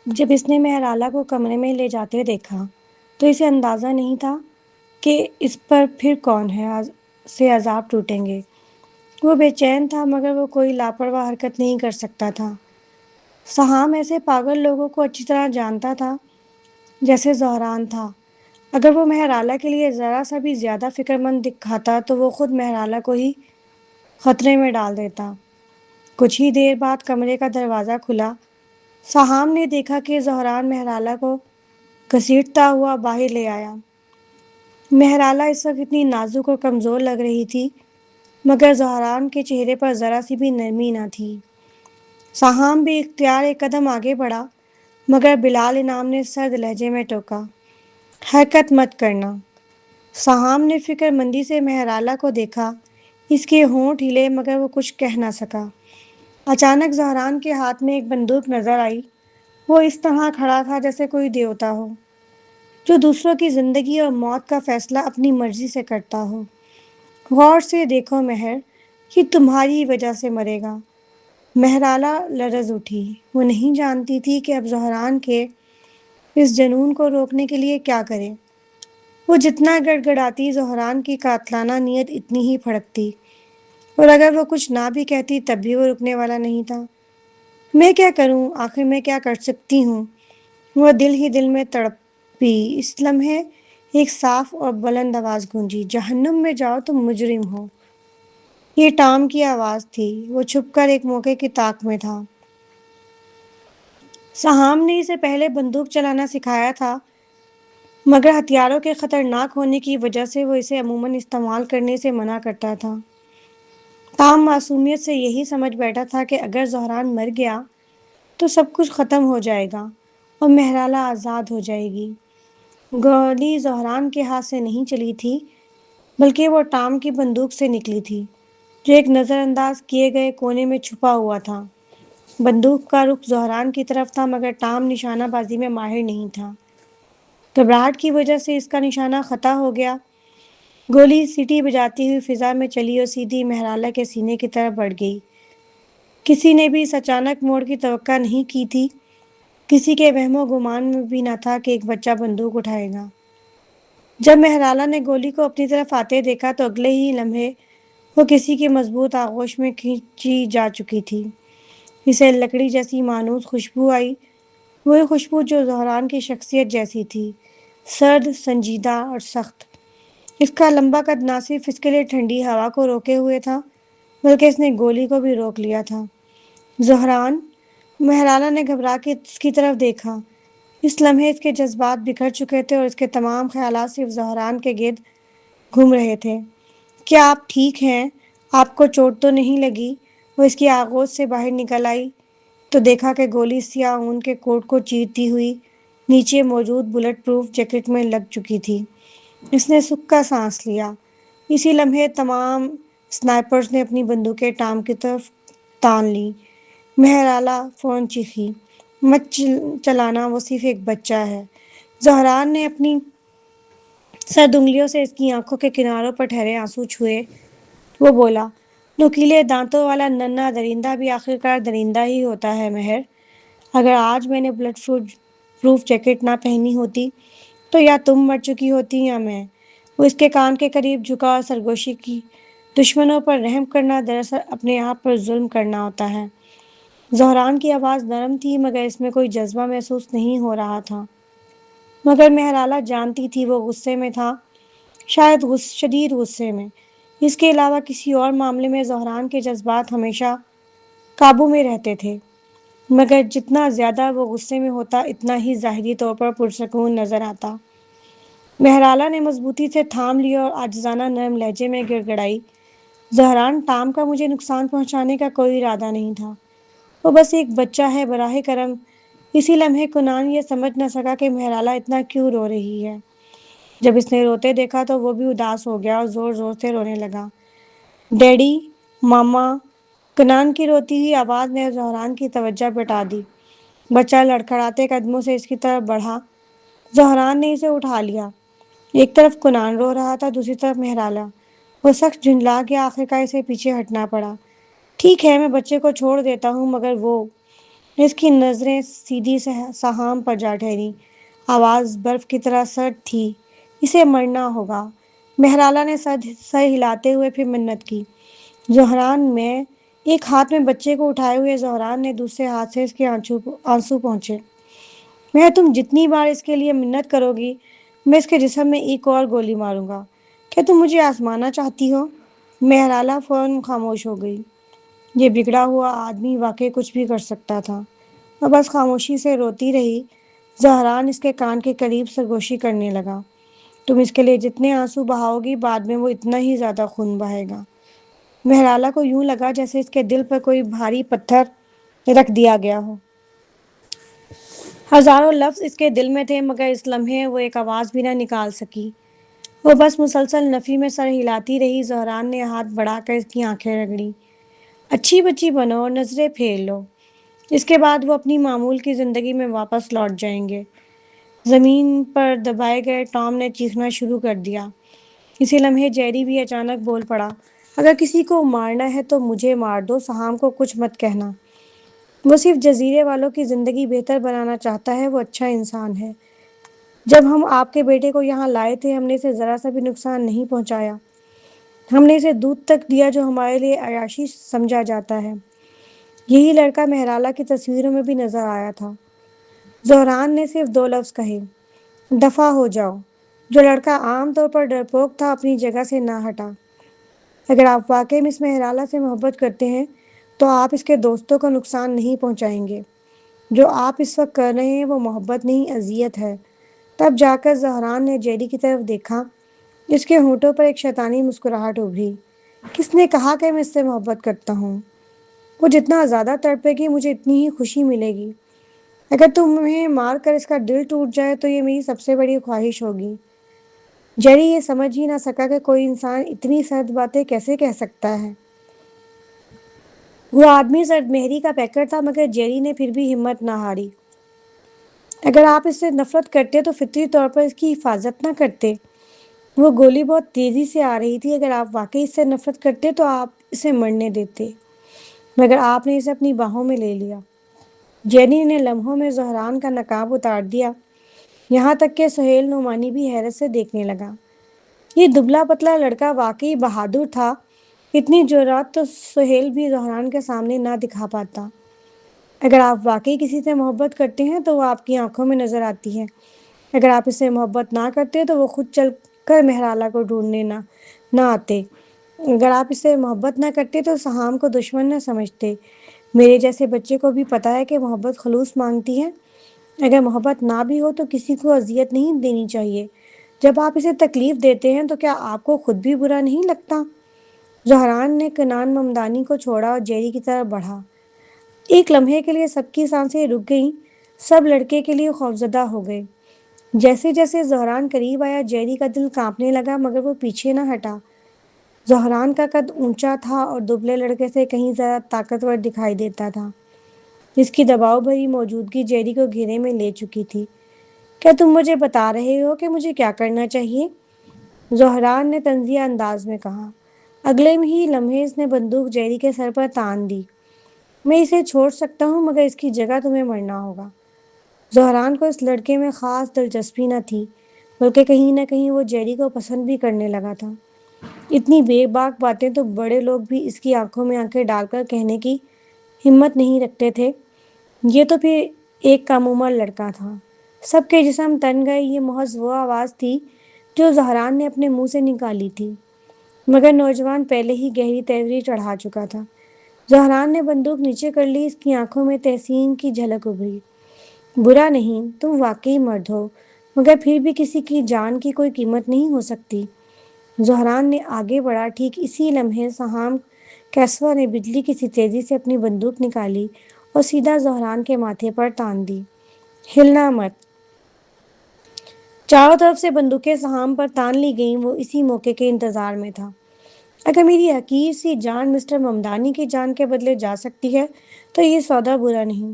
جب اس نے مہرالہ کو کمرے میں لے جاتے دیکھا تو اسے اندازہ نہیں تھا کہ اس پر پھر کون ہے سے عذاب ٹوٹیں گے۔ وہ بے چین تھا مگر وہ کوئی لاپرواہ حرکت نہیں کر سکتا تھا۔ سہام ایسے پاگل لوگوں کو اچھی طرح جانتا تھا جیسے زہران تھا۔ اگر وہ مہرالہ کے لیے ذرا سا بھی زیادہ فکر مند دکھاتا تو وہ خود مہرالہ کو ہی خطرے میں ڈال دیتا۔ کچھ ہی دیر بعد کمرے کا دروازہ کھلا۔ سہام نے دیکھا کہ زہران مہرالہ کو گھسیٹتا ہوا باہر لے آیا۔ مہرالہ اس وقت اتنی نازک اور کمزور لگ رہی تھی مگر زہران کے چہرے پر ذرا سی بھی نرمی نہ تھی۔ سہام بھی اختیار ایک قدم آگے بڑھا مگر بلال انعام نے سرد لہجے میں ٹوکا، حرکت مت کرنا۔ سہام نے فکر مندی سے مہرالہ کو دیکھا۔ اس کے ہونٹ ہلے مگر وہ کچھ کہہ نہ سکا۔ اچانک زہران کے ہاتھ میں ایک بندوق نظر آئی۔ وہ اس طرح کھڑا تھا جیسے کوئی دیوتا ہو جو دوسروں کی زندگی اور موت کا فیصلہ اپنی مرضی سے کرتا ہو۔ غور سے دیکھو مہر، یہ تمہاری وجہ سے مرے گا۔ مہرالہ لرز اٹھی۔ وہ نہیں جانتی تھی کہ اب زہران کے اس جنون کو روکنے کے لیے کیا کرے۔ وہ جتنا گڑگڑاتی زہران کی قاتلانہ نیت اتنی ہی بھڑکتی، اور اگر وہ کچھ نہ بھی کہتی تب بھی وہ رکنے والا نہیں تھا۔ میں کیا کروں؟ آخر میں کیا کر سکتی ہوں؟ وہ دل ہی دل میں تڑپی۔ اس لمحے ایک صاف اور بلند آواز گونجی، جہنم میں جاؤ تم مجرم ہو۔ یہ ٹام کی آواز تھی۔ وہ چھپ کر ایک موقع کی طاق میں تھا۔ سہام نے اسے پہلے بندوق چلانا سکھایا تھا مگر ہتھیاروں کے خطرناک ہونے کی وجہ سے وہ اسے عموماً استعمال کرنے سے منع کرتا تھا۔ ٹام معصومیت سے یہی سمجھ بیٹھا تھا کہ اگر زہران مر گیا تو سب کچھ ختم ہو جائے گا اور مہرالہ آزاد ہو جائے گی۔ گولی زہران کے ہاتھ سے نہیں چلی تھی بلکہ وہ ٹام کی بندوق سے نکلی تھی جو ایک نظر انداز کیے گئے کونے میں چھپا ہوا تھا۔ بندوق کا رخ زہران کی طرف تھا مگر ٹام نشانہ بازی میں ماہر نہیں تھا۔ گھبراہٹ کی وجہ سے اس کا نشانہ خطا ہو گیا۔ گولی سیٹی بجاتی ہوئی فضا میں چلی اور سیدھی مہرالہ کے سینے کی طرف بڑھ گئی۔ کسی نے بھی اس اچانک موڑ کی توقع نہیں کی تھی۔ کسی کے وہم و گمان میں بھی نہ تھا کہ ایک بچہ بندوق اٹھائے گا۔ جب مہرالہ نے گولی کو اپنی طرف آتے دیکھا تو اگلے ہی لمحے وہ کسی کی مضبوط آغوش میں کھینچی جا چکی تھی۔ اسے لکڑی جیسی مانوس خوشبو آئی، وہی خوشبو جو زہران کی شخصیت جیسی تھی، سرد، سنجیدہ اور سخت۔ اس کا لمبا قد نہ صرف اس کے لیے ٹھنڈی ہوا کو روکے ہوئے تھا بلکہ اس نے گولی کو بھی روک لیا تھا۔ زہران! مہرالہ نے گھبرا کے اس کی طرف دیکھا۔ اس لمحے اس کے جذبات بکھر چکے تھے اور اس کے تمام خیالات صرف زہران کے گرد گھوم رہے تھے۔ کیا آپ ٹھیک ہیں؟ آپ کو چوٹ تو نہیں لگی؟ وہ اس کی آغوش سے باہر نکل آئی تو دیکھا کہ گولی سیاہ اون کے کوٹ کو چیرتی ہوئی نیچے موجود بلٹ پروف جیکٹ میں لگ چکی تھی۔ اس نے سکھ کا سانس لیا۔ اسی لمحے تمام سنائپرز نے اپنی بندوقیں ٹام کی طرف تان لیں۔ مہرالہ فوراً چیخی، مت چلانا، وہ صرف ایک بچہ ہے۔ زہران نے اپنی سرد انگلیوں سے اس کی آنکھوں کے کناروں پر ٹھہرے آنسو چھوئے۔ وہ بولا، نوکیلے دانتوں والا ننھا درندہ بھی آخرکار درندہ ہی ہوتا ہے مہر۔ اگر آج میں نے بلٹ پروف جیکٹ نہ پہنی ہوتی تو یا تم مر چکی ہوتی یا میں۔ وہ اس کے کان کے قریب جھکا اور سرگوشی کی، دشمنوں پر رحم کرنا دراصل اپنے آپ پر ظلم کرنا ہوتا ہے۔ زہران کی آواز نرم تھی مگر اس میں کوئی جذبہ محسوس نہیں ہو رہا تھا۔ مگر مہرالہ جانتی تھی وہ غصے میں تھا، شاید شدید غصے میں۔ اس کے علاوہ کسی اور معاملے میں زہران کے جذبات ہمیشہ قابو میں رہتے تھے مگر جتنا زیادہ وہ غصے میں ہوتا اتنا ہی ظاہری طور پر پرسکون نظر آتا۔ مہرالہ نے مضبوطی سے تھام لیا اور عاجزانہ نرم لہجے میں گڑگڑائی، زہران، ٹام کا مجھے نقصان پہنچانے کا کوئی ارادہ نہیں تھا۔ وہ بس ایک بچہ ہے، براہ کرم۔ اسی لمحے کنان یہ سمجھ نہ سکا کہ مہرالہ اتنا کیوں رو رہی ہے۔ جب اس نے روتے دیکھا تو وہ بھی اداس ہو گیا اور زور زور سے رونے لگا۔ ڈیڈی، ماما! کنان کی روتی ہوئی آواز نے زہران کی توجہ بٹا دی۔ بچہ لڑکھڑاتے قدموں سے اس کی طرف بڑھا۔ زہران نے اسے اٹھا لیا۔ ایک طرف کنان رو رہا تھا، دوسری طرف مہرالہ۔ وہ سخت جھنجلا گیا، آخرکار اسے پیچھے ہٹنا پڑا۔ ٹھیک ہے، میں بچے کو چھوڑ دیتا ہوں مگر وہ اس کی نظریں سیدھی سہام پر جا ٹھہری، آواز برف کی طرح سرد تھی۔ اسے مرنا ہوگا۔ مہرالہ نے سر ہلاتے ہوئے پھر منت کی۔ زہران میں ایک ہاتھ میں بچے کو اٹھائے ہوئے زہران نے دوسرے ہاتھ سے اس کے آنسو پہنچے۔ میں تم جتنی بار اس کے لیے منت کرو گی، میں اس کے جسم میں ایک اور گولی ماروں گا۔ کیا تم مجھے آزمانا چاہتی ہو؟ مہرالہ فوراً خاموش ہو گئی۔ یہ بگڑا ہوا آدمی واقعی کچھ بھی کر سکتا تھا۔ وہ بس خاموشی سے روتی رہی۔ زہران اس کے کان کے قریب سرگوشی کرنے لگا۔ تم اس کے لیے جتنے آنسو بہاؤ گی، بعد میں وہ اتنا ہی زیادہ خون بہائے گا۔ مہرالہ کو یوں لگا جیسے اس کے دل پر کوئی بھاری پتھر رکھ دیا گیا ہو۔ ہزاروں لفظ اس کے دل میں تھے، مگر اس لمحے وہ ایک آواز بھی نہ نکال سکی۔ وہ بس مسلسل نفی میں سر ہلاتی رہی۔ زہران نے ہاتھ بڑھا کر اس کی آنکھیں رگڑی۔ اچھی بچی بنو اور نظریں پھیر لو۔ اس کے بعد وہ اپنی معمول کی زندگی میں واپس لوٹ جائیں گے۔ زمین پر دبائے گئے ٹام نے چیخنا شروع کر دیا۔ اسی لمحے جیری بھی اچانک بول پڑا۔ اگر کسی کو مارنا ہے تو مجھے مار دو، سہام کو کچھ مت کہنا۔ وہ صرف جزیرے والوں کی زندگی بہتر بنانا چاہتا ہے، وہ اچھا انسان ہے۔ جب ہم آپ کے بیٹے کو یہاں لائے تھے، ہم نے اسے ذرا سا بھی نقصان نہیں پہنچایا۔ ہم نے اسے دودھ تک دیا جو ہمارے لیے عیاشی سمجھا جاتا ہے۔ یہی لڑکا مہرالہ کی تصویروں میں بھی نظر آیا تھا۔ زہران نے صرف 2 لفظ کہے، دفع ہو جاؤ۔ جو لڑکا عام طور پر ڈرپوک تھا، اپنی جگہ سے نہ ہٹا۔ اگر آپ واقعی مس مہرالہ سے محبت کرتے ہیں تو آپ اس کے دوستوں کو نقصان نہیں پہنچائیں گے۔ جو آپ اس وقت کر رہے ہیں وہ محبت نہیں، اذیت ہے۔ تب جا کر زہران نے جیری کی طرف دیکھا۔ اس کے ہونٹوں پر ایک شیطانی مسکراہٹ ابھری۔ کس نے کہا کہ میں اس سے محبت کرتا ہوں؟ وہ جتنا زیادہ تڑپے گی، مجھے اتنی ہی خوشی ملے گی۔ اگر تمہیں مار کر اس کا دل ٹوٹ جائے تو یہ میری سب سے بڑی خواہش ہوگی۔ جیری یہ سمجھ ہی نہ سکا کہ کوئی انسان اتنی سرد باتیں کیسے کہہ سکتا ہے۔ وہ آدمی سرد مہری کا پیکر تھا، مگر جیری نے پھر بھی ہمت نہ ہاری۔ اگر آپ اس سے نفرت کرتے تو فطری طور پر اس کی حفاظت نہ کرتے۔ وہ گولی بہت تیزی سے آ رہی تھی۔ اگر آپ واقعی اس سے نفرت کرتے تو آپ اسے مرنے دیتے، مگر آپ نے اسے اپنی باہوں میں لے لیا۔ جیری نے لمحوں میں زہران کا نقاب اتار دیا، یہاں تک کہ سہیل نعمانی بھی حیرت سے دیکھنے لگا۔ یہ دبلا پتلا لڑکا واقعی بہادر تھا۔ اتنی جرأت تو سہیل بھی زہران کے سامنے نہ دکھا پاتا۔ اگر آپ واقعی کسی سے محبت کرتے ہیں تو وہ آپ کی آنکھوں میں نظر آتی ہے۔ اگر آپ اس سے محبت نہ کرتے تو وہ خود چل کر مہرالہ کو ڈھونڈنے نہ آتے۔ اگر آپ اس سے محبت نہ کرتے تو سہام کو دشمن نہ سمجھتے۔ میرے جیسے بچے کو بھی پتا ہے کہ محبت خلوص مانگتی ہے۔ اگر محبت نہ بھی ہو تو کسی کو اذیت نہیں دینی چاہیے۔ جب آپ اسے تکلیف دیتے ہیں تو کیا آپ کو خود بھی برا نہیں لگتا؟ زہران نے کنان ممدانی کو چھوڑا اور جیری کی طرف بڑھا۔ ایک لمحے کے لیے سب کی سانسیں رک گئیں۔ سب لڑکے کے لیے خوفزدہ ہو گئے۔ جیسے جیسے زہران قریب آیا، جیری کا دل کانپنے لگا، مگر وہ پیچھے نہ ہٹا۔ زہران کا قد اونچا تھا اور دبلے لڑکے سے کہیں زیادہ طاقتور دکھائی دیتا تھا۔ اس کی دباؤ بھری موجودگی جیری کو گھیرے میں لے چکی تھی۔ کیا تم مجھے بتا رہے ہو کہ مجھے کیا کرنا چاہیے؟ زہران نے طنزیہ انداز میں کہا۔ اگلے ہی لمحے اس نے بندوق جیری کے سر پر تان دی۔ میں اسے چھوڑ سکتا ہوں، مگر اس کی جگہ تمہیں مرنا ہوگا۔ زہران کو اس لڑکے میں خاص دلچسپی نہ تھی، بلکہ کہیں نہ کہیں وہ جیری کو پسند بھی کرنے لگا تھا۔ اتنی بے باک باتیں تو بڑے لوگ بھی اس کی آنکھوں میں آنکھیں ڈال کر کہنے کی ہمت نہیں رکھتے تھے۔ یہ تو پھر ایک کم عمر لڑکا تھا۔ سب کے جسم تن گئے۔ یہ محض وہ آواز تھی جو زہران نے اپنے منہ سے نکالی تھی، مگر نوجوان پہلے ہی گہری تیوری چڑھا چکا تھا۔ زہران نے بندوق نیچے کر لی۔ اس کی آنکھوں میں تحسین کی جھلک ابھری۔ برا نہیں، تم واقعی مرد ہو، مگر پھر بھی کسی کی جان کی کوئی قیمت نہیں ہو سکتی۔ زہران نے آگے بڑھا۔ ٹھیک اسی لمحے سہام کیسوا نے بجلی کی سی تیزی سے اپنی بندوق نکالی اور سیدھا زہران کے ماتھے پر تان دی۔ ہلنا مت۔ چاروں طرف سے بندوقیں سہام پر تان لی گئیں۔ وہ اسی موقع کے انتظار میں تھا۔ اگر میری حقیر سی جان مسٹر ممدانی کی جان کے بدلے جا سکتی ہے تو یہ سودا برا نہیں۔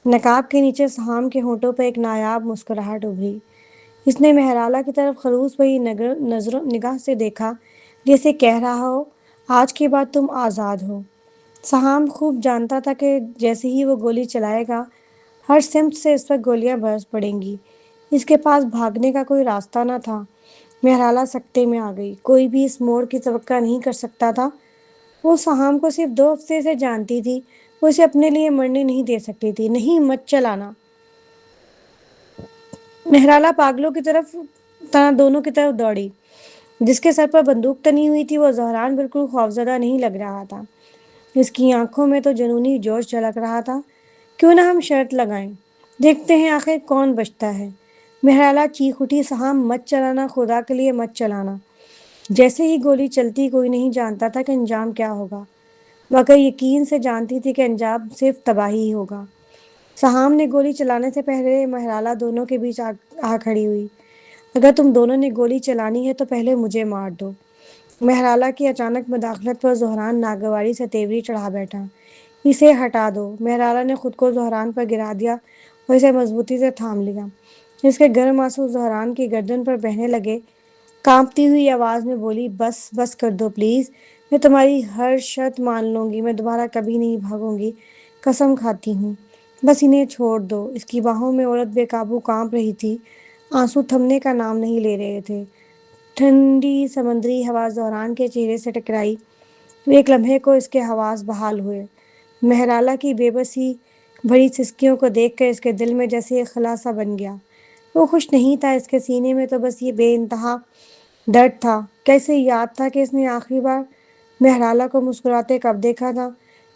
نقاب کے نیچے سہام کے ہونٹوں پر ایک نایاب مسکراہٹ ابھری۔ اس نے مہرالہ کی طرف خلوص بھری نگاہ سے دیکھا، جیسے کہہ رہا ہو، آج کے بعد تم آزاد ہو۔ سہام خوب جانتا تھا کہ جیسے ہی وہ گولی چلائے گا ہر سمت سے اس پر گولیاں برس پڑیں گی۔ اس کے پاس بھاگنے کا کوئی راستہ نہ تھا۔ مہرالہ سکتے میں آ گئی۔ کوئی بھی اس موڑ کی توقع نہیں کر سکتا تھا۔ وہ سہام کو صرف 2 ہفتے سے جانتی تھی۔ وہ اسے اپنے لیے مرنے نہیں دے سکتی تھی۔ نہیں، مت چلانا۔ مہرالہ پاگلوں کی طرح دونوں کی طرف دوڑی۔ جس کے سر پر بندوق تنی ہوئی تھی وہ زہران بالکل خوفزدہ نہیں لگ رہا تھا۔ اس کی آنکھوں میں تو جنونی جوش جھلک رہا تھا۔ کیوں نہ ہم شرط لگائیں، دیکھتے ہیں آخر کون بچتا ہے۔ مہرالہ چیخ اٹھی، سہام مت چلانا، خدا کے لیے مت چلانا۔ جیسے ہی گولی چلتی کوئی نہیں جانتا تھا کہ انجام کیا ہوگا، مگر یقین سے جانتی تھی کہ انجام صرف تباہی ہی ہوگا۔ سہام نے گولی چلانے سے پہلے مہرالہ دونوں کے بیچ آ کھڑی ہوئی۔ اگر تم دونوں نے گولی چلانی ہے تو پہلے مجھے مار دو۔ مہرالہ کی اچانک مداخلت پر زہران ناگواری سے تیوری چڑھا بیٹھا۔ اسے ہٹا دو۔ مہرالہ نے خود کو زہران پر گرا دیا اور اسے مضبوطی سے تھام لیا۔ اس کے گرم آنسو زہران کی گردن پر بہنے لگے۔ کانپتی ہوئی آواز میں بولی، بس بس کر دو پلیز۔ میں تمہاری ہر شرط مان لوں گی۔ میں دوبارہ کبھی نہیں بھاگوں گی، قسم کھاتی ہوں۔ بس انہیں چھوڑ دو۔ اس کی باہوں میں عورت بے قابو کانپ رہی تھی۔ آنسو تھمنے کا نام نہیں لے رہے تھے۔ ٹھنڈی سمندری ہوا زہران کے چہرے سے ٹکرائی۔ ایک لمحے کو اس کے حواس بحال ہوئے۔ مہرالہ کی بے بسی بھری سسکیوں کو دیکھ کر اس کے دل میں جیسے ایک خلا سا بن گیا۔ وہ خوش نہیں تھا۔ اس کے سینے میں تو بس یہ بے انتہا درد تھا۔ کیا اسے یاد تھا کہ اس نے آخری بار مہرالہ کو مسکراتے کب دیکھا تھا؟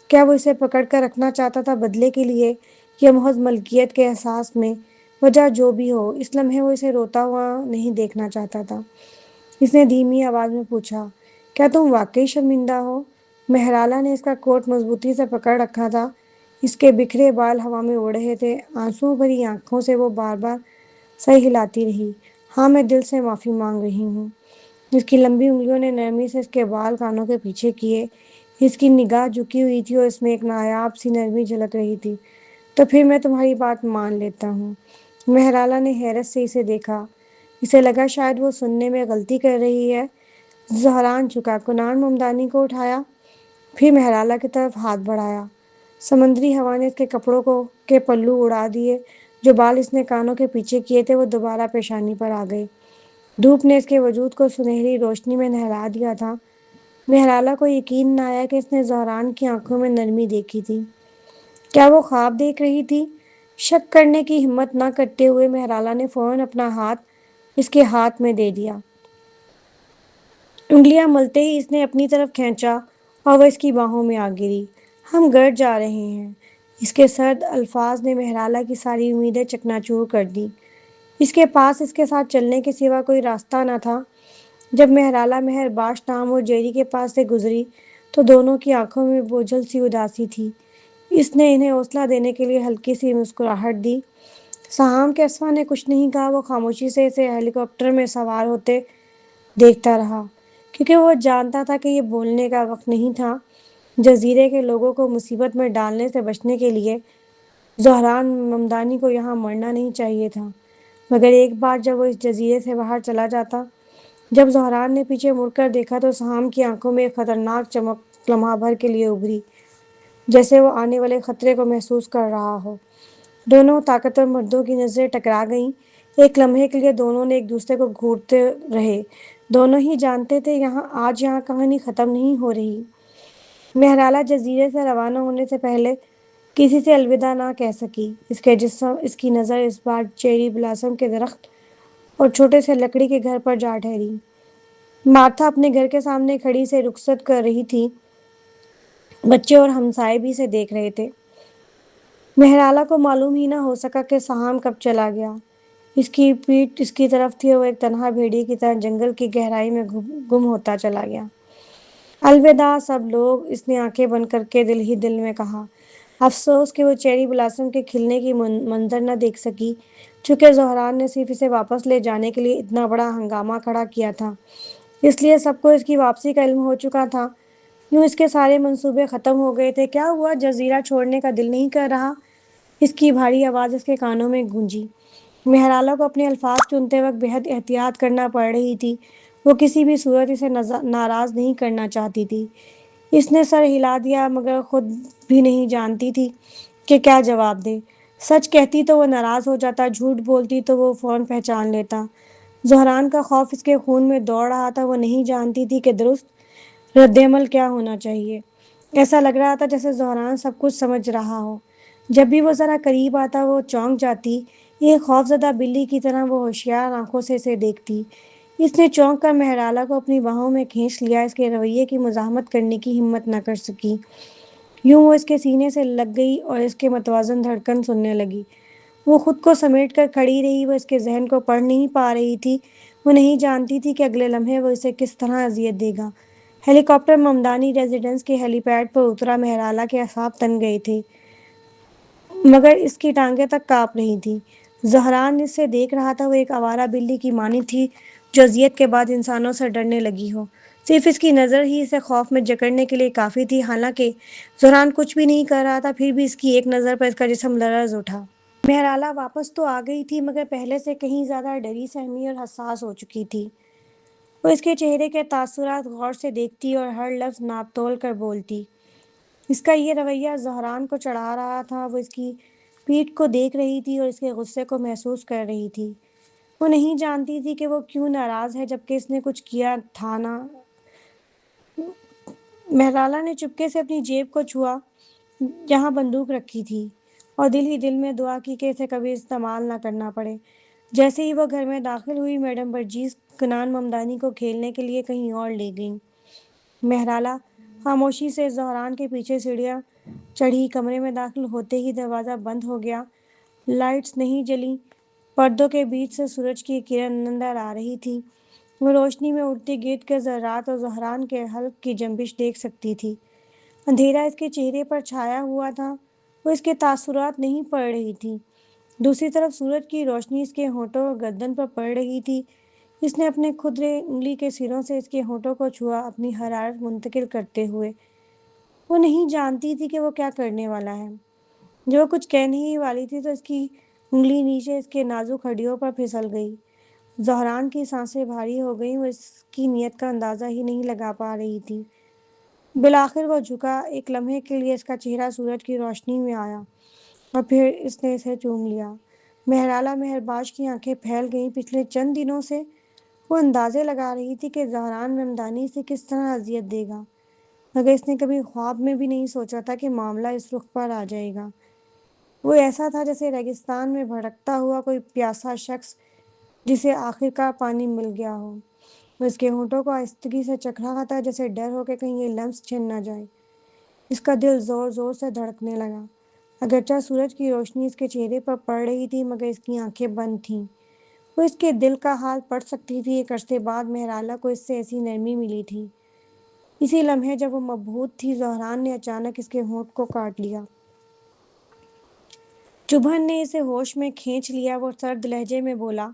کیا وہ اسے پکڑ کر رکھنا چاہتا تھا بدلے کے لیے، یا محض ملکیت کے احساس میں؟ وجہ جو بھی ہو، اس لمحے وہ اسے روتا ہوا نہیں دیکھنا چاہتا تھا۔ اس نے دھیمی آواز میں پوچھا، کیا تم واقعی شرمندہ ہو؟ مہرالہ نے اس کا کوٹ مضبوطی سے پکڑ رکھا تھا۔ اس کے بکھرے بال ہوا میں اڑ رہے تھے۔ آنسوؤں بھری آنکھوں سے وہ بار بار سر ہلاتی رہی۔ ہاں، میں دل سے معافی مانگ رہی ہوں۔ اس کی لمبی انگلیوں نے نرمی سے اس کے بال کانوں کے پیچھے کیے۔ اس کی نگاہ جھکی ہوئی تھی اور اس میں ایک نایاب سی نرمی جھلک رہی تھی۔ تو پھر میں تمہاری بات مان لیتا ہوں۔ مہرالہ نے حیرت سے اسے دیکھا۔ اسے لگا شاید وہ سننے میں غلطی کر رہی ہے۔ زہران جھکا، کنان ممدانی کو اٹھایا، پھر مہرالہ کی طرف ہاتھ بڑھایا۔ سمندری ہوا نے اس کے کپڑوں کے پلو اڑا دیے۔ جو بال اس نے کانوں کے پیچھے کیے تھے وہ دوبارہ پیشانی پر آ گئے۔ دھوپ نے اس کے وجود کو سنہری روشنی میں نہلا دیا تھا۔ مہرالہ کو یقین نہ آیا کہ اس نے زہران کی آنکھوں میں نرمی دیکھی تھی۔ کیا وہ خواب دیکھ رہی تھی؟ شک کرنے کی ہمت نہ کرتے ہوئے مہرالہ نے فوراً اپنا ہاتھ اس کے ہاتھ میں دے دیا۔ انگلیاں ملتے ہی اس نے اپنی طرف کھینچا اور وہ اس کی باہوں میں آ گری۔ ہم گھر جا رہے ہیں۔ اس کے سرد الفاظ نے مہرالہ کی ساری امیدیں چکنا چور کر دیں۔ اس کے پاس اس کے ساتھ چلنے کے سوا کوئی راستہ نہ تھا۔ جب مہرالہ مہر باش نام اور جیری کے پاس سے گزری تو دونوں کی آنکھوں میں بوجھل سی اداسی تھی۔ اس نے انہیں حوصلہ دینے کے لیے ہلکی سی مسکراہٹ دی۔ سہام کے اسما نے کچھ نہیں کہا۔ وہ خاموشی سے اسے ہیلی کاپٹر میں سوار ہوتے دیکھتا رہا، کیونکہ وہ جانتا تھا کہ یہ بولنے کا وقت نہیں تھا۔ جزیرے کے لوگوں کو مصیبت میں ڈالنے سے بچنے کے لیے زہران ممدانی کو یہاں مرنا نہیں چاہیے تھا، مگر ایک بار جب وہ اس جزیرے سے باہر چلا جاتا۔ جب زہران نے پیچھے مڑ کر دیکھا تو سہام کی آنکھوں میں ایک خطرناک چمک لمحہ بھر کے لیے ابھری، جیسے وہ آنے والے خطرے کو محسوس کر رہا ہو۔ دونوں طاقتور مردوں کی نظریں ٹکرا گئیں۔ ایک لمحے کے لیے دونوں نے ایک دوسرے کو گھورتے رہے۔ دونوں ہی جانتے تھے آج یہاں کہانی ختم نہیں ہو رہی۔ مہرالہ جزیرے سے روانہ ہونے سے پہلے کسی سے الوداع نہ کہہ سکی۔ اس کی نظر اس بار چیری بلاسم کے درخت اور چھوٹے سے لکڑی کے گھر پر جا ٹھہری۔ مارتھا اپنے گھر کے سامنے کھڑی سے رخصت کر رہی تھی۔ بچے اور ہمسائے بھی اسے دیکھ رہے تھے۔ مہرالہ کو معلوم ہی نہ ہو سکا کہ سہام کب چلا گیا۔ اس کی پیٹھ اس کی طرف تھی اور وہ ایک تنہا بھیڑیے کی طرح جنگل کی گہرائی میں گم ہوتا چلا گیا۔ الوداع سب لوگ، اس نے آنکھیں بند کر کے دل ہی دل میں کہا۔ افسوس کہ وہ چیری بلاسم کے کھلنے کی منظر نہ دیکھ سکی، چونکہ زہران نے صرف اسے واپس لے جانے کے لیے اتنا بڑا ہنگامہ کھڑا کیا تھا، اس لیے سب کو اس کی واپسی کا علم ہو چکا تھا۔ یوں اس کے سارے منصوبے ختم ہو گئے تھے۔ کیا ہوا؟ جزیرہ چھوڑنے کا دل نہیں کر رہا؟ اس کی بھاری آواز اس کے کانوں میں گونجی۔ مہرالہ کو اپنے الفاظ چنتے وقت بے حد احتیاط کرنا پڑ رہی تھی۔ وہ کسی بھی صورت اسے ناراض نہیں کرنا چاہتی تھی۔ اس نے سر ہلا دیا مگر خود بھی نہیں جانتی تھی کہ کیا جواب دے۔ سچ کہتی تو وہ ناراض ہو جاتا، جھوٹ بولتی تو وہ فوراً پہچان لیتا۔ زہران کا خوف اس کے خون میں دوڑ رہا تھا، وہ نہیں جانتی تھی کہ درست رد عمل کیا ہونا چاہیے۔ ایسا لگ رہا تھا جیسے زہران سب کچھ سمجھ رہا ہو۔ جب بھی وہ ذرا قریب آتا وہ چونک جاتی، ایک خوفزدہ بلی کی طرح وہ ہوشیار آنکھوں سے اسے دیکھتی۔ اس نے چونک کر مہرالہ کو اپنی باہوں میں کھینچ لیا، اس کے رویے کی مزاحمت کرنے کی ہمت نہ کر سکی۔ یوں وہ اس کے سینے سے لگ گئی اور اس کے متوازن دھڑکن سننے لگی۔ وہ خود کو سمیٹ کر کھڑی رہی، وہ اس کے ذہن کو پڑھ نہیں پا رہی تھی۔ وہ نہیں جانتی تھی کہ اگلے لمحے وہ اسے کس طرح اذیت دے گا۔ ہیلی کاپٹر ممدانی ریزیڈنس کے ہیلی پیڈ پر اترا، مہرالہ کے اعصاب تن گئے تھے مگر اس کی ٹانگیں تک کانپ رہی تھیں۔ زہران اسے دیکھ رہا تھا، وہ ایک آوارہ بلی کی مانند تھی جو اذیت کے بعد انسانوں سے ڈرنے لگی ہو۔ صرف اس کی نظر ہی اسے خوف میں جکڑنے کے لیے کافی تھی۔ حالانکہ زہران کچھ بھی نہیں کر رہا تھا، پھر بھی اس کی ایک نظر پر اس کا جسم لرز اٹھا۔ مہرالہ واپس تو آ گئی تھی مگر پہلے سے کہیں زیادہ ڈری سہمی اور حساس ہو چکی تھی۔ وہ اس کے چہرے کے تاثرات غور سے دیکھتی اور ہر لفظ ناپ تول کر بولتی۔ اس کا یہ رویہ زہران کو چڑھا رہا تھا۔ وہ اس کی پیٹھ کو دیکھ رہی تھی اور اس کے غصے کو محسوس کر رہی تھی۔ وہ نہیں جانتی تھی کہ وہ کیوں ناراض ہے جبکہ اس نے کچھ کیا تھا نہ۔ مہرالہ نے چپکے سے اپنی جیب کو چھوا جہاں بندوق رکھی تھی اور دل ہی دل میں دعا کی کہ اسے کبھی استعمال نہ کرنا پڑے۔ جیسے ہی وہ گھر میں داخل ہوئی، میڈم ورجیز کنان ممدانی کو کھیلنے کے لیے کہیں اور لے گئیں۔ مہرالہ خاموشی سے زہران کے پیچھے سیڑھیاں چڑھی۔ کمرے میں داخل ہوتے ہی دروازہ بند ہو گیا۔ لائٹس نہیں جلیں، پردوں کے بیچ سے سورج کی کرن اندر آ رہی تھی۔ وہ روشنی میں اڑتے گرد کے ذرات اور زہران کے حلق کی جنبش دیکھ سکتی تھی۔ اندھیرا اس کے چہرے پر چھایا ہوا تھا، وہ اس کے تاثرات نہیں پڑھ رہی تھی۔ دوسری طرف سورج کی روشنی اس کے ہونٹوں اور گردن پر پڑ رہی تھی۔ اس نے اپنے کھردرے انگلی کے سروں سے اس کے ہونٹوں کو چھوا، اپنی حرارت منتقل کرتے ہوئے۔ وہ نہیں جانتی تھی کہ وہ کیا کرنے والا ہے۔ جو کچھ کہنے ہی والی تھی تو اس کی انگلی نیچے اس کے نازک ہڈیوں پر پھسل گئی۔ زہران کی سانسیں بھاری ہو گئیں، وہ اس کی نیت کا اندازہ ہی نہیں لگا پا رہی تھی۔ بالآخر وہ جھکا، ایک لمحے کے لیے اس کا چہرہ سورج کی روشنی میں آیا اور پھر اس نے اسے چوم لیا۔ مہرالہ مہرباش کی آنکھیں پھیل گئیں۔ پچھلے چند دنوں سے وہ اندازے لگا رہی تھی کہ زہران ممدانی سے کس طرح اذیت دے گا، مگر اس نے کبھی خواب میں بھی نہیں سوچا تھا کہ معاملہ اس رخ پر آ جائے گا۔ وہ ایسا تھا جیسے ریگستان میں بھٹکتا ہوا کوئی پیاسا شخص جسے آخر کار پانی مل گیا ہو۔ وہ اس کے ہونٹوں کو آہستگی سے چکھ رہا تھا جیسے ڈر ہو کہ کہیں یہ لمس چھن نہ جائے۔ اس کا دل زور زور سے دھڑکنے لگا۔ اگرچہ سورج کی روشنی اس کے چہرے پر پڑ رہی تھی مگر اس کی آنکھیں بند تھیں۔ وہ اس کے دل کا حال پڑھ سکتی تھی۔ ایک عرصے بعد مہرالہ کو اس سے ایسی نرمی ملی تھی۔ اسی لمحے جب وہ مبہوت تھی، زہران نے اچانک اس کے ہونٹ کو کاٹ لیا۔ چبھن نے اسے ہوش میں کھینچ لیا۔ وہ سرد لہجے میں بولا،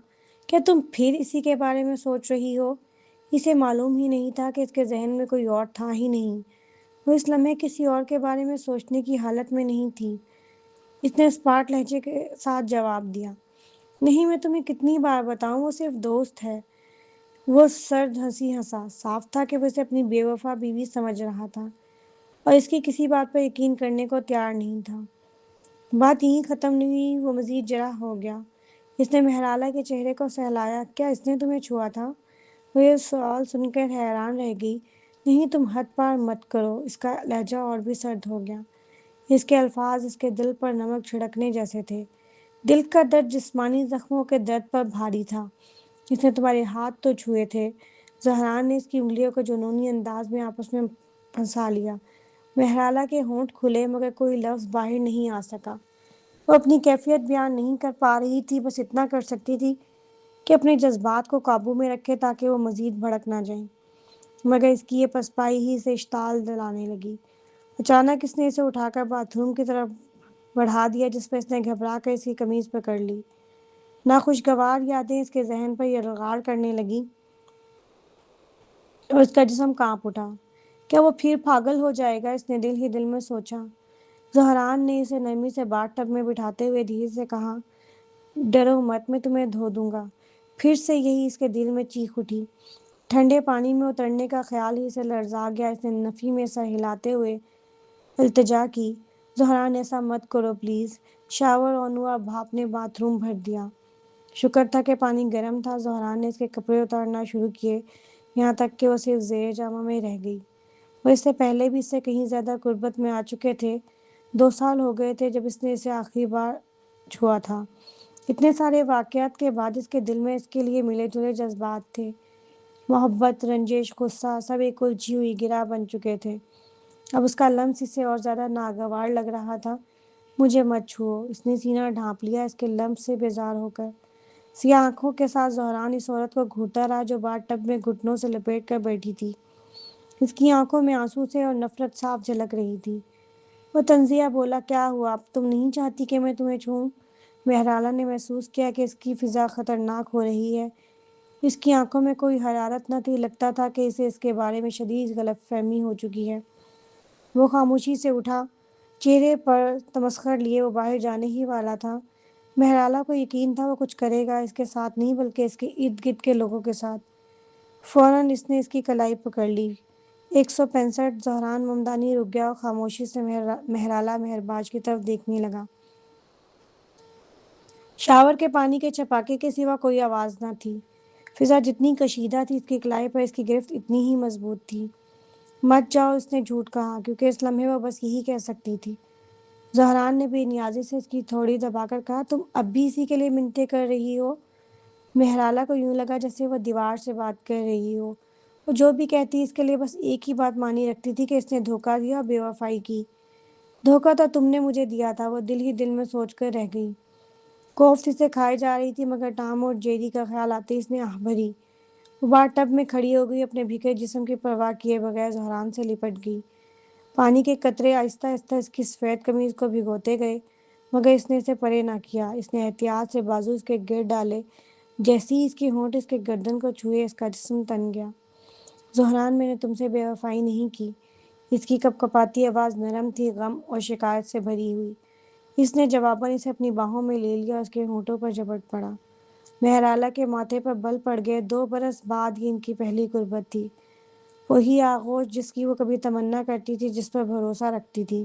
کیا تم پھر اسی کے بارے میں سوچ رہی ہو؟ اسے معلوم ہی نہیں تھا کہ اس کے ذہن میں کوئی اور تھا ہی نہیں۔ وہ اس لمحے کسی اور کے بارے میں سوچنے کی حالت میں نہیں تھی۔ اس نے اسپاٹ لہجے کے ساتھ جواب دیا، نہیں، میں تمہیں کتنی بار بتاؤں، وہ صرف دوست ہے۔ وہ سرد ہنسی ہنسا۔ صاف تھا کہ وہ اسے اپنی بے وفا بیوی سمجھ رہا تھا اور اس کی کسی بات پر یقین کرنے کو تیار نہیں تھا۔ بات یہیں ختم نہیں ہوئی، وہ مزید جرح ہو گیا۔ اس نے مہرالہ کے چہرے کو سہلایا، کیا اس نے تمہیں چھوا تھا؟ وہ یہ سوال سن کر حیران رہ گئی۔ نہیں، تم حد پار مت کرو۔ اس کا لہجہ اور بھی سرد ہو گیا۔ اس کے الفاظ اس کے دل پر نمک چھڑکنے جیسے تھے۔ دل کا درد جسمانی زخموں کے درد پر بھاری تھا۔ اس نے تمہارے ہاتھ تو چھوئے تھے۔ زہران نے اس کی انگلیوں کو جنونی انداز میں آپس میں پھنسا لیا۔ مہرالہ کے ہونٹ کھلے مگر کوئی لفظ باہر نہیں آ سکا۔ وہ اپنی کیفیت بیان نہیں کر پا رہی تھی، بس اتنا کر سکتی تھی کہ اپنے جذبات کو قابو میں رکھے تاکہ وہ مزید بھڑک نہ جائیں۔ مگر اس کی یہ پسپائی ہی اسے اشتعال دلانے لگی۔ اچانک اس نے اسے اٹھا کر باتھ روم کی طرف بڑھا دیا جس پر اس نے گھبرا کر اس کی قمیض پکڑ لی۔ ناخوشگوار یادیں اس کے ذہن پر یلغار کرنے لگیں اور اس کا جسم کانپ اٹھا۔ کیا وہ پھر پاگل ہو جائے گا؟ اس نے دل ہی دل میں سوچا۔ زہران نے اسے نرمی سے باتھ ٹب میں بٹھاتے ہوئے دھیرے سے کہا، ڈرو مت، میں تمہیں دھو دوں گا۔ پھر سے یہی اس کے دل میں چیخ اٹھی۔ ٹھنڈے پانی میں اترنے کا خیال ہی سے لرزا گیا۔ اس نے نفی میں سر ہلاتے ہوئے التجا کی، زہران ایسا مت کرو پلیز۔ شاور آن ہوا، بھاپ نے باتھ روم بھر دیا۔ شکر تھا کہ پانی گرم تھا۔ زہران نے اس کے کپڑے اتارنا شروع کیے، یہاں تک کہ وہ صرف زیر جامہ میں رہ گئی۔ وہ اس سے پہلے بھی اس سے کہیں زیادہ قربت میں آ چکے تھے۔ 2 سال ہو گئے تھے جب اس نے اسے آخری بار چھوا تھا۔ اتنے سارے واقعات کے بعد اس کے دل میں اس کے لیے ملے جلے جذبات تھے۔ محبت، رنجش، غصہ، سب ایک الجھی ہوئی گرہ بن چکے تھے۔ اب اس کا لمس اسے اور زیادہ ناگوار لگ رہا تھا۔ مجھے مت چھوؤ، اس نے سینہ ڈھانپ لیا اس کے لمس سے بیزار ہو کر۔ سیاہ آنکھوں کے ساتھ زہران اس عورت کو گھورتا رہا جو باتھ ٹب میں گھٹنوں سے لپیٹ کر بیٹھی تھی۔ اس کی آنکھوں میں آنسو سے اور نفرت صاف جھلک رہی تھی۔ وہ طنزیہ بولا، کیا ہوا، اب تم نہیں چاہتی کہ میں تمہیں چھوؤں؟ بہرحالہ نے محسوس کیا کہ اس کی فضا خطرناک ہو رہی ہے۔ اس کی آنکھوں میں کوئی حرارت نہ تھی، لگتا تھا کہ اسے اس کے بارے میں شدید غلط فہمی ہو چکی ہے۔ وہ خاموشی سے اٹھا، چہرے پر تمسخر لیے وہ باہر جانے ہی والا تھا۔ بہرحالہ کو یقین تھا وہ کچھ کرے گا، اس کے ساتھ نہیں بلکہ اس کے ارد گرد کے لوگوں کے ساتھ۔ فوراً اس نے اس کی کلائی پکڑ لی۔ 165 زہران ممدانی رک گیا اور خاموشی سے مہرالہ مہرباج کی طرف دیکھنے لگا۔ شاور کے پانی کے چھپاکے کے سوا کوئی آواز نہ تھی۔ فضا جتنی کشیدہ تھی، اس کی کلائی پر اس کی گرفت اتنی ہی مضبوط تھی۔ مت جاؤ، اس نے جھوٹ کہا، کیونکہ اس لمحے وہ بس یہی کہہ سکتی تھی۔ زہران نے بے نیازی سے اس کی تھوڑی دبا کر کہا، تم اب بھی اسی کے لیے منتیں کر رہی ہو؟ مہرالہ کو یوں لگا جیسے وہ دیوار سے بات کر رہی ہو۔ وہ جو بھی کہتی اس کے لیے بس ایک ہی بات مانی رکھتی تھی کہ اس نے دھوکہ دیا اور بے وفائی کی۔ دھوکہ تو تم نے مجھے دیا تھا، وہ دل ہی دل میں سوچ کر رہ گئی۔ کوفت اسے کھائی جا رہی تھی مگر ٹام اور جیری کا خیال آتے اس نے آہ بھری۔ وہ باتھ ٹب میں کھڑی ہو گئی، اپنے بھیگے جسم کی پرواہ کیے بغیر زہران سے لپٹ گئی۔ پانی کے قطرے آہستہ آہستہ اس کی سفید قمیض کو بھگوتے گئے مگر اس نے اسے پرے نہ کیا۔ اس نے احتیاط سے بازو اس کے گرد ڈالے، جیسے ہی اس کی ہونٹ اس کے گردن کو چھوئے اس کا جسم تن گیا۔ زہران، میں نے تم سے بے وفائی نہیں کی۔ اس کی کپ کپاتی آواز نرم تھی، غم اور شکایت سے بھری ہوئی۔ اس نے جواباً اسے اپنی باہوں میں لے لیا اور اس کے ہونٹوں پر جھپٹ پڑا۔ مہرالہ کے ماتھے پر بل پڑ گئے۔ 2 برس بعد یہ ان کی پہلی قربت تھی، وہی آغوش جس کی وہ کبھی تمنا کرتی تھی، جس پر بھروسہ رکھتی تھی۔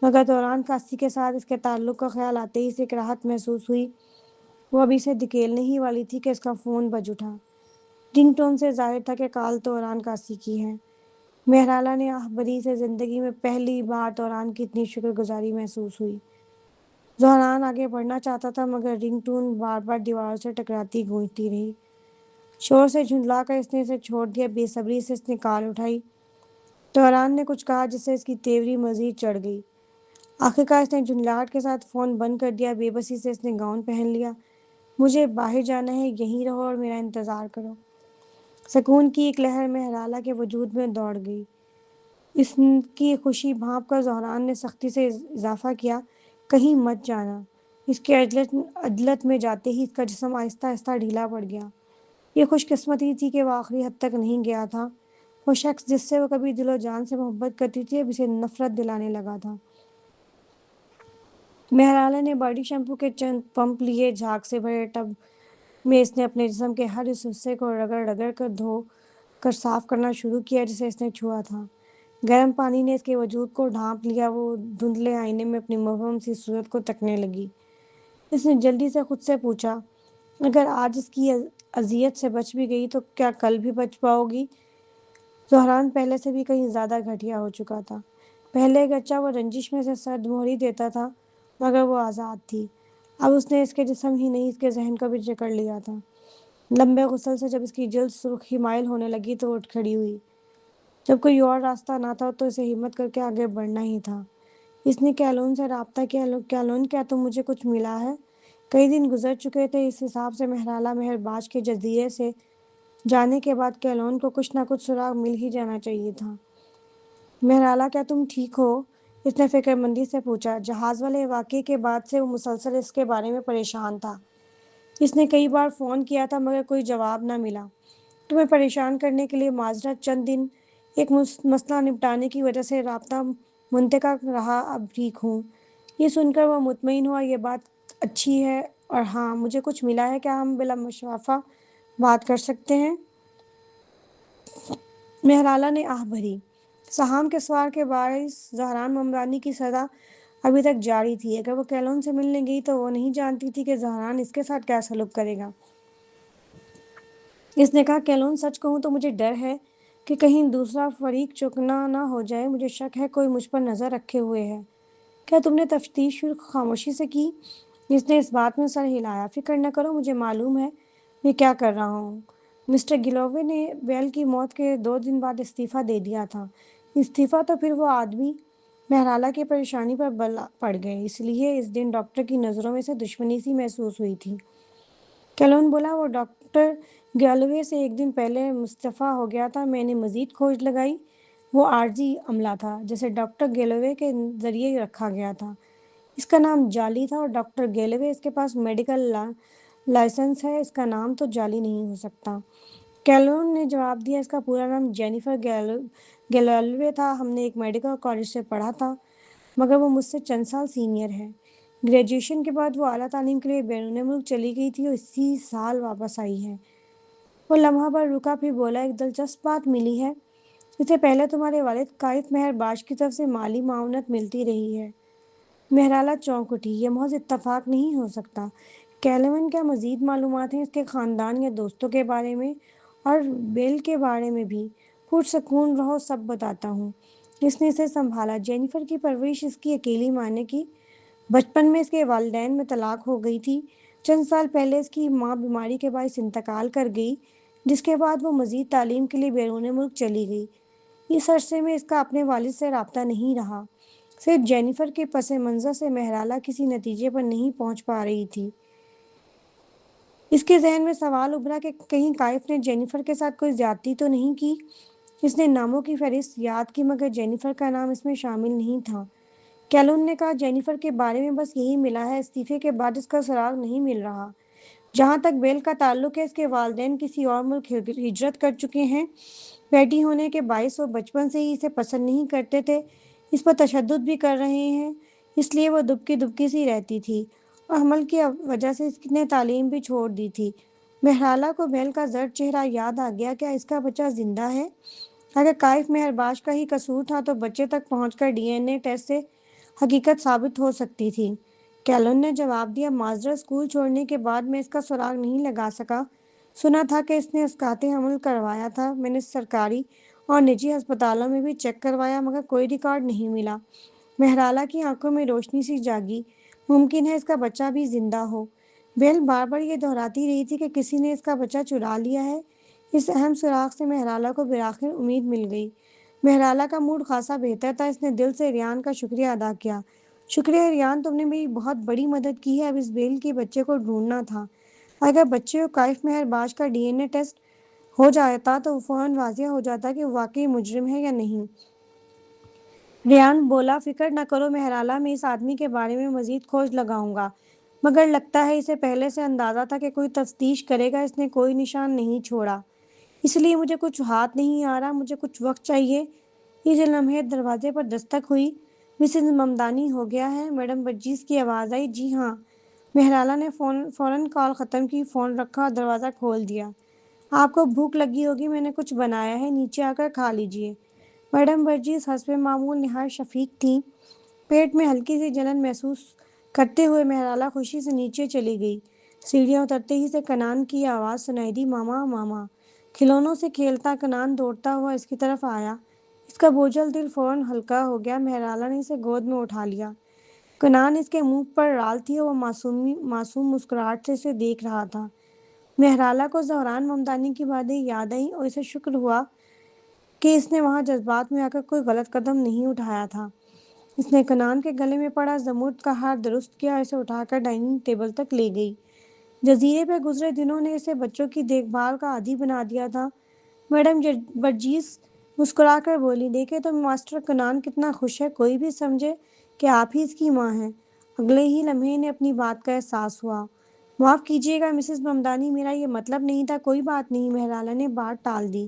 مگر دوران کاسی کے ساتھ اس کے تعلق کا خیال آتے ہی اسے ایک راحت محسوس ہوئی۔ وہ ابھی سے دھکیلنے ہی والی تھی کہ اس کا فون بج اٹھا۔ رنگ ٹون سے ظاہر تھا کہ کال دوران کاسی کی ہے۔ مہرالہ نے آہ بھری، سے زندگی میں پہلی بار دوران کی اتنی شکر گزاری محسوس ہوئی۔ زہران آگے بڑھنا چاہتا تھا مگر رنگ ٹون بار بار دیواروں سے ٹکراتی گونجتی رہی۔ شور سے جھنجلا کر اس نے اسے چھوڑ دیا۔ بے صبری سے اس نے کال اٹھائی۔ دوران نے کچھ کہا جس سے اس کی تیوری مزید چڑھ گئی۔ آخرکار اس نے جھنجھلاہٹ کے ساتھ فون بند کر دیا۔ بے بسی سے اس نے گاؤن پہن لیا۔ مجھے باہر جانا ہے، یہیں رہو اور میرا انتظار کرو۔ سکون کی ایک لہر مہرالہ کے وجود میں دوڑ گئی۔ اس کی خوشی بھانپ کر زہران نے سختی سے اضافہ کیا، کہیں مت جانا۔ اس کے عدلت میں جاتے ہی اس کا جسم آہستہ آہستہ ڈھیلا پڑ گیا۔ یہ خوش قسمتی تھی کہ وہ آخری حد تک نہیں گیا تھا۔ وہ شخص جس سے وہ کبھی دل و جان سے محبت کرتی تھی اب اسے نفرت دلانے لگا تھا۔ مہرالہ نے باڈی شیمپو کے چند پمپ لیے۔ جھاگ سے بھرے ٹب میں اس نے اپنے جسم کے ہر اس حصے کو رگڑ رگڑ کر دھو کر صاف کرنا شروع کیا جسے اس نے چھوا تھا۔ گرم پانی نے اس کے وجود کو ڈھانپ لیا۔ وہ دھندلے آئینے میں اپنی مبہم سی صورت کو تکنے لگی۔ اس نے جلدی سے خود سے پوچھا، اگر آج اس کی اذیت سے بچ بھی گئی تو کیا کل بھی بچ پاؤ گی؟ زہران پہلے سے بھی کہیں زیادہ گھٹیا ہو چکا تھا۔ پہلے اگرچہ وہ رنجش میں سے سرد مہری دیتا تھا مگر وہ آزاد تھی۔ اب اس نے اس کے جسم ہی نہیں اس کے ذہن کو بھی جکڑ لیا تھا۔ لمبے غسل سے جب اس کی جلد سرخی مائل ہونے لگی تو وہ اٹھ کھڑی ہوئی۔ جب کوئی اور راستہ نہ تھا تو اسے ہمت کر کے آگے بڑھنا ہی تھا۔ اس نے کیلون سے رابطہ کیا۔ کیلون، کیا تم مجھے کچھ ملا ہے؟ کئی دن گزر چکے تھے۔ اس حساب سے مہرالہ مہرباج کے جزیرے سے جانے کے بعد کیلون کو کچھ نہ کچھ سراغ مل ہی جانا چاہیے تھا۔ مہرالہ، کیا تم ٹھیک ہو؟ اس نے فکر مندی سے پوچھا۔ جہاز والے واقعے کے بعد سے وہ مسلسل اس کے بارے میں پریشان تھا۔ اس نے کئی بار فون کیا تھا مگر کوئی جواب نہ ملا۔ تمہیں پریشان کرنے کے لیے معذرت۔ چند دن ایک مسئلہ نپٹانے کی وجہ سے رابطہ منقطع رہا، اب ٹھیک ہوں۔ یہ سن کر وہ مطمئن ہوا۔ یہ بات اچھی ہے، اور ہاں، مجھے کچھ ملا ہے۔ کیا ہم بلا مشافہ بات کر سکتے ہیں؟ مہرالہ نے آہ بھری۔ سہام کے سوال کے باعث زہران ممدانی کی سزا ابھی تک جاری تھی۔ اگر وہ کیلون سے ملنے گئی تو وہ نہیں جانتی تھی کہ زہران اس کے ساتھ کیا سلوک کرے گا۔ اس نے کہا، کیلون، سچ کہوں تو مجھے ڈر ہے کہ کہیں دوسرا فریق چکنا نہ ہو جائے۔ مجھے شک ہے کوئی مجھ پر نظر رکھے ہوئے ہے۔ کیا تم نے تفتیش خاموشی سے کی؟ اس نے اس بات میں سر ہلایا۔ فکر نہ کرو، مجھے معلوم ہے میں کیا کر رہا ہوں۔ مسٹر گلووے نے بیل کی موت کے 2 دن بعد استعفیٰ دے دیا تھا۔ استعفیٰ تو پھر وہ آدمی؟ مہرالہ کی پریشانی پر بل پڑ گئے۔ اس لیے اس دن ڈاکٹر کی نظروں میں سے دشمنی سی محسوس ہوئی تھی۔ کیلون بولا، وہ ڈاکٹر گیلوے سے 1 دن پہلے مستعفی ہو گیا تھا۔ میں نے مزید کھوج لگائی۔ وہ عارضی عملہ تھا جسے ڈاکٹر گیلوے کے ذریعے رکھا گیا تھا۔ اس کا نام جعلی تھا اور ڈاکٹر گیلوے، اس کے پاس میڈیکل لائسنس ہے، اس کا نام تو جعلی نہیں ہو سکتا۔ کیلون نے جواب دیا، اس کا پورا نام جینیفر گیلوے تھا۔ ہم نے ایک میڈیکل کالج سے پڑھا تھا، مگر وہ مجھ سے چند سال سینئر ہے۔ گریجویشن کے بعد وہ اعلیٰ تعلیم کے لیے بیرون ملک چلی گئی تھی اور اسی سال واپس آئی ہے۔ وہ لمحہ بھر رکا، پھر بولا، ایک دلچسپ بات ملی ہے۔ اسے پہلے تمہارے والد کائف مہر باش کی طرف سے مالی معاونت ملتی رہی ہے۔ مہرالہ چونک اٹھی۔ یہ محض اتفاق نہیں ہو سکتا۔ کیلون، کیا مزید معلومات ہیں اس کے خاندان یا دوستوں کے بارے میں؟ اور بیل کے بارے میں بھی؟ پرسکون رہو، سب بتاتا ہوں۔ اس نے اسے سنبھالا۔ جینیفر کی پرورش اس کی اکیلی ماں نے کی۔ بچپن میں اس کے والدین میں طلاق ہو گئی تھی۔ چند سال پہلے اس کی ماں بیماری کے باعث انتقال کر گئی، جس کے بعد وہ مزید تعلیم کے لیے بیرون ملک چلی گئی۔ اس عرصے میں اس کا اپنے والد سے رابطہ نہیں رہا۔ صرف جینیفر کے پس منظر سے مہرالہ کسی نتیجے پر نہیں پہنچ پا رہی تھی۔ اس کے ذہن میں سوال ابھرا کہ کہیں کائف نے جینیفر کے ساتھ کوئی زیادتی تو نہیں کی۔ اس نے ناموں کی فہرست یاد کی، مگر جینیفر کا نام اس میں شامل نہیں تھا۔ کیلون نے کہا، جینیفر کے بارے میں بس یہی ملا ہے۔ استعفے کے بعد اس کا سراغ نہیں مل رہا۔ جہاں تک بیل کا تعلق ہے، اس کے والدین کسی اور ملک ہجرت کر چکے ہیں۔ بیٹی ہونے کے باعث وہ بچپن سے ہی اسے پسند نہیں کرتے تھے، اس پر تشدد بھی کر رہے ہیں، اس لیے وہ دبکی دبکی سی رہتی تھی اور حمل کی وجہ سے اس نے تعلیم بھی چھوڑ دی تھی۔ مہرالہ کو بیل کا زرد چہرہ یاد آ گیا۔ کیا اس کا بچہ زندہ ہے؟ اگر کائف مہر باش کا ہی قصور تھا تو بچے تک پہنچ کر ڈی این اے ٹیسٹ سے حقیقت ثابت ہو سکتی تھی۔ کیلون نے جواب دیا، معذرت، اسکول چھوڑنے کے بعد میں اس کا سراغ نہیں لگا سکا۔ سنا تھا کہ اس نے اسقاط حمل کروایا تھا۔ میں نے سرکاری اور نجی ہسپتالوں میں بھی چیک کروایا، مگر کوئی ریکارڈ نہیں ملا۔ مہرالہ کی آنکھوں میں روشنی سی جاگی۔ ممکن ہے اس کا بچہ بھی زندہ ہو۔ بیل بار بار یہ دہراتی رہی تھی کہ کسی نے اس کا بچہ چرا لیا ہے۔ اس اہم سراغ سے مہرالہ کو بالآخر امید مل گئی۔ مہرالہ کا موڈ خاصا بہتر تھا۔ اس نے دل سے ریان کا شکریہ ادا کیا۔ شکریہ ریان، تم نے میری بہت بڑی مدد کی ہے۔ اب اس بیل کے بچے کو ڈھونڈنا تھا۔ اگر بچے اور کائف مہر باش کا ڈی این اے ٹیسٹ ہو جاتا تو فوراً واضح ہو جاتا کہ وہ واقعی مجرم ہے یا نہیں۔ ریان بولا، فکر نہ کرو مہرالہ، میں اس آدمی کے بارے میں مزید کھوج لگاؤں گا، مگر لگتا ہے اسے پہلے سے اندازہ تھا کہ کوئی تفتیش کرے گا۔ اس نے کوئی نشان نہیں چھوڑا، اس لیے مجھے کچھ ہاتھ نہیں آ رہا۔ مجھے کچھ وقت چاہیے۔ اس لمحے دروازے پر دستک ہوئی۔ مسز ممدانی، ہو گیا ہے؟ میڈم ورجیس کی آواز آئی۔ جی ہاں۔ مہرالہ نے فوراً کال ختم کی، فون رکھا اور دروازہ کھول دیا۔ آپ کو بھوک لگی ہوگی، میں نے کچھ بنایا ہے، نیچے آ کر کھا لیجیے۔ میڈم ورجیس حسب معمول نہایت شفیق تھیں۔ پیٹ میں ہلکی سی جلن محسوس کرتے ہوئے مہرالہ خوشی سے نیچے چلی گئی۔ سیڑھیاں اترتے ہی سے کنان کی آواز سنائی دی، ماما، ماما۔ کھلونوں سے کھیلتا کنان دوڑتا ہوا اس کی طرف آیا۔ اس کا بوجھل دل فوراً ہلکا ہو گیا۔ مہرالہ نے اسے گود میں اٹھا لیا۔ کنان اس کے منہ پر رال تھی اور وہ معصوم مسکراہٹ سے اسے دیکھ رہا تھا۔ مہرالہ کو زہران ممدانی کی باتیں یاد آئیں اور اسے شکر ہوا کہ اس نے وہاں جذبات میں آ کر کوئی غلط قدم نہیں اٹھایا تھا۔ اس نے کنان کے گلے میں پڑا زمرد کا ہار درست کیا اور اسے اٹھا کر ڈائننگ ٹیبل تک لے گئی۔ جزیرے پہ گزرے دنوں نے اسے بچوں کی دیکھ بھال کا عادی بنا دیا تھا۔ میڈم ورجیس مسکرا کر بولی، دیکھیں تو ماسٹر کنان کتنا خوش ہے، کوئی بھی سمجھے کہ آپ ہی اس کی ماں ہیں۔ اگلے ہی لمحے انہیں اپنی بات کا احساس ہوا۔ معاف کیجیے گا مسز ممدانی، میرا یہ مطلب نہیں تھا۔ کوئی بات نہیں، مہرالہ نے بات ٹال دی۔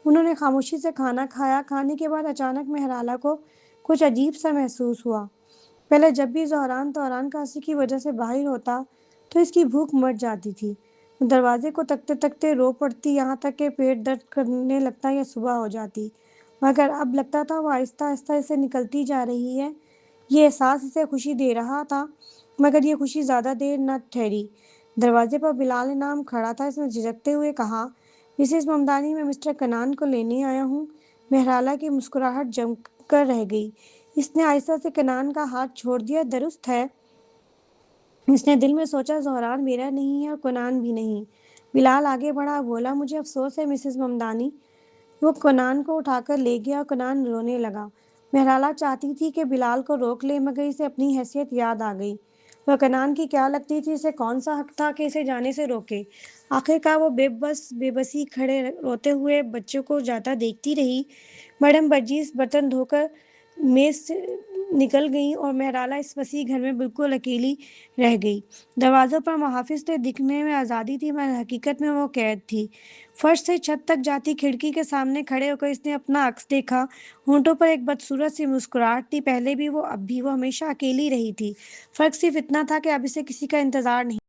انہوں نے خاموشی سے کھانا کھایا۔ کھانے کے بعد اچانک مہرالہ کو کچھ عجیب سا محسوس ہوا۔ پہلے جب بھی زہران طوران کاسی کی وجہ سے باہر ہوتا تو اس کی بھوک مٹ جاتی تھی، دروازے کو تکتے تکتے رو پڑتی، یہاں تک کہ پیٹ درد کرنے لگتا یا صبح ہو جاتی، مگر اب لگتا تھا وہ آہستہ آہستہ اسے نکلتی جا رہی ہے۔ یہ احساس اسے خوشی دے رہا تھا، مگر یہ خوشی زیادہ دیر نہ ٹھہری۔ دروازے پر بلال انعام کھڑا تھا۔ اس نے جھجکتے ہوئے کہا، مسز ممدانی، میں مسٹر کنان کو لینے آیا ہوں۔ مہرالہ کی مسکراہٹ جم کر رہ گئی۔ اس نے آہستہ سے کنان کا ہاتھ چھوڑ دیا۔ درست ہے، اس نے دل میں سوچا، زہران میرا نہیں ہے اور کنان بھی نہیں۔ بلال آگے بڑھا، بولا، مجھے افسوس ہے مسز ممدانی۔ وہ کنان کو اٹھا کر لے گیا اور کنان رونے لگا۔ مہرالہ چاہتی تھی کہ بلال کو روک لے، مگر اسے اپنی حیثیت یاد آ گئی۔ وہ کنان کی کیا لگتی تھی، اسے کون سا حق تھا کہ اسے جانے سے روکے؟ آخر کار وہ بے بسی کھڑے روتے ہوئے بچوں کو جاتا دیکھتی رہی۔ میڈم برجیس برتن دھو کر میز سے نکل گئیں اور مہرالہ اس وسیع گھر میں بالکل اکیلی رہ گئی۔ دروازوں پر محافظ تھے، دکھنے میں آزادی تھی مگر حقیقت میں وہ قید تھی۔ فرش سے چھت تک جاتی کھڑکی کے سامنے کھڑے ہو کر اس نے اپنا عکس دیکھا۔ ہونٹوں پر ایک بدصورت سی مسکراہٹ تھی، پہلے بھی وہ اب بھی وہ ہمیشہ اکیلی رہی تھی۔ فرق صرف اتنا تھا کہ اب اسے کسی کا انتظار نہیں